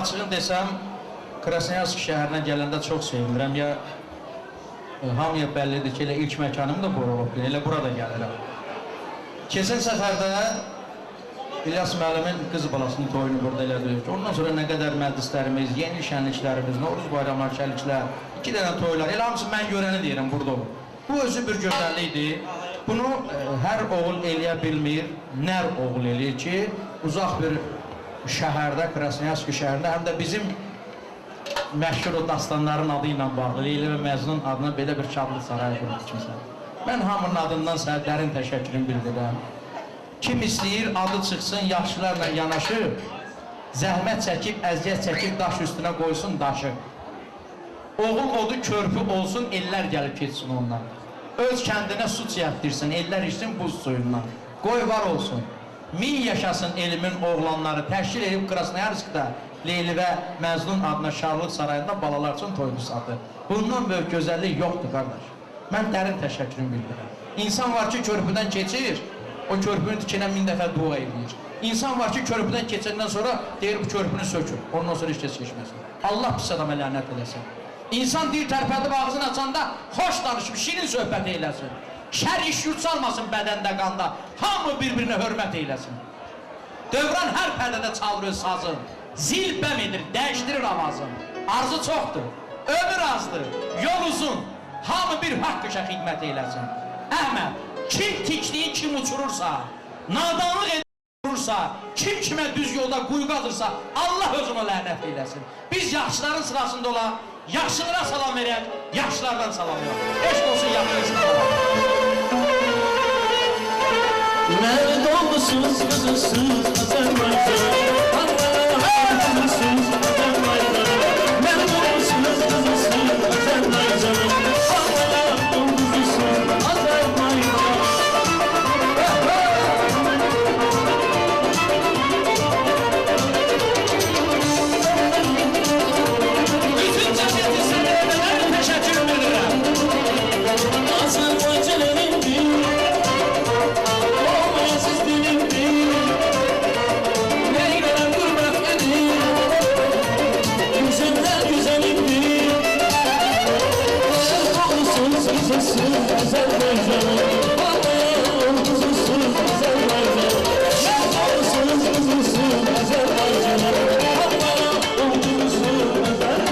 açığını desəm, Krasnoyarsk şəhərinə gələndə çox sevinirəm. Ya hamıya bəllidir ki, elə ilk məkanım da bura olub, elə burada gəlirəm. Keçən səfərdə İlyas müəllimin qız balasının toyunu burada elədik. Ondan sonra nə qədər məclislərimiz, yeni şənliklərimiz, Novruz bayramlar, şənliklər, 2 dənə toylar, elə hamısı mən görəni deyirəm burada olur. Bu özü bir gözəllikdir. Bunu hər oğul eləyə bilmir, nər oğul eləyir ki, uzaq bir şəhərdə, Krasnoyarsk şəhərində, həm də bizim məşhur o dastanların adı ilə bağlı, Leyli və Məcnun adına belə bir çadlı saray qurub kimsə. Mən hamının adından sənə dərin təşəkkürümü bildirirəm. Kim istəyir, adı çıxsın, yaxşılarla yanaşı, zəhmət çəkib, əziyyət çəkib, daş üstünə qoysun daşı. Oğul odu körpü olsun, ellər gəlib keçsin ondan. Öz kəndinə su çiyətdirsin, ellər içsin buz suyundan. Qoy var olsun. 1000 yaşasın elimin oğlanları təşkil edib Krasnoyarskda Leyli və Məcnun adına Şarlıq sarayında balalar üçün toyunu satır. Bundan böyük gözəllik yoxdur, qardaş. Mən dərin təşəkkürümü bildirirəm. İnsan var ki, körpüdən keçir, o körpünü dikinə 1000 dəfə dua edir. İnsan var ki, körpüdən keçəndən sonra deyir, bu körpünü sökür, ondan sonra heç kəs keçməsin. Allah pis adama lənət eləsin. İnsan dil tərpədib ağzını açanda xoş danışıb, şirin söhbət eyləsin. Şər iş yurtsalmasın bədəndə, qanda, hamı bir-birinə hörmət eyləsin. Dövran hər pərdədə çalır öz sazın, zil bəm edir, dəyişdirir avazın. Arzu çoxdur, ömür azdır, yol uzun, hamı bir haqqışa xidmət eyləsin. Əhməd, kim tikliyi kim uçurursa, nadanlıq edurursa, kim kimə düz yolda quyu qazırsa, Allah özünə lənət eyləsin. Biz yaxşıların sırasında olaq, yaxşılara salam verək, yaxşılardan salam verək. Eşq olsun yaxşılardan. Mərd olmuşsunuz, qızısınız, Azərbaycan. Allah'a kızısınız, Azərbaycan. Mərd olmuşsunuz, qızısınız, Azərbaycan. Allah'a kızısınız, Azərbaycan. Bütün cəmiyyəti sənədələrlə təşəkkür edirəm. Azərbaycan elimdir, olmayasız dilimdir. Neylənəm qürbət edir, güzəllər güzəlimdir. Mərd olmuşsunuz, qızısınız, Azərbaycan. Allah'a kızısınız, Azərbaycan. Mərd olmuşsunuz, qızısınız, Azərbaycan. Allah'a kızısınız, Azərbaycan.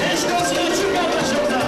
Eşq olsun üçün qardaşımda.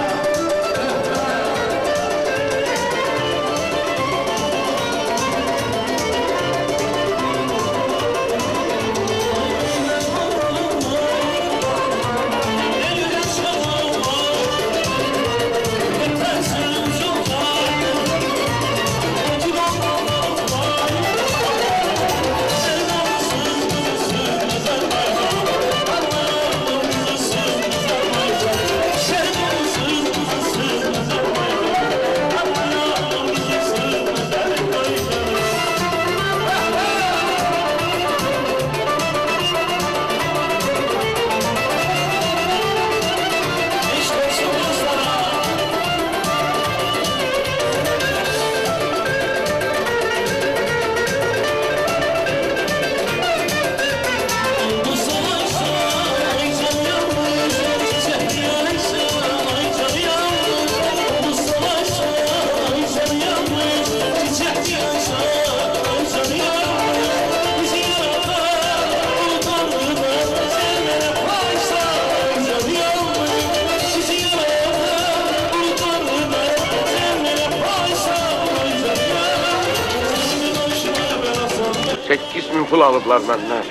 $8.000 pul alıblar məndən.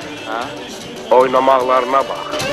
Oynamaqlarına bax.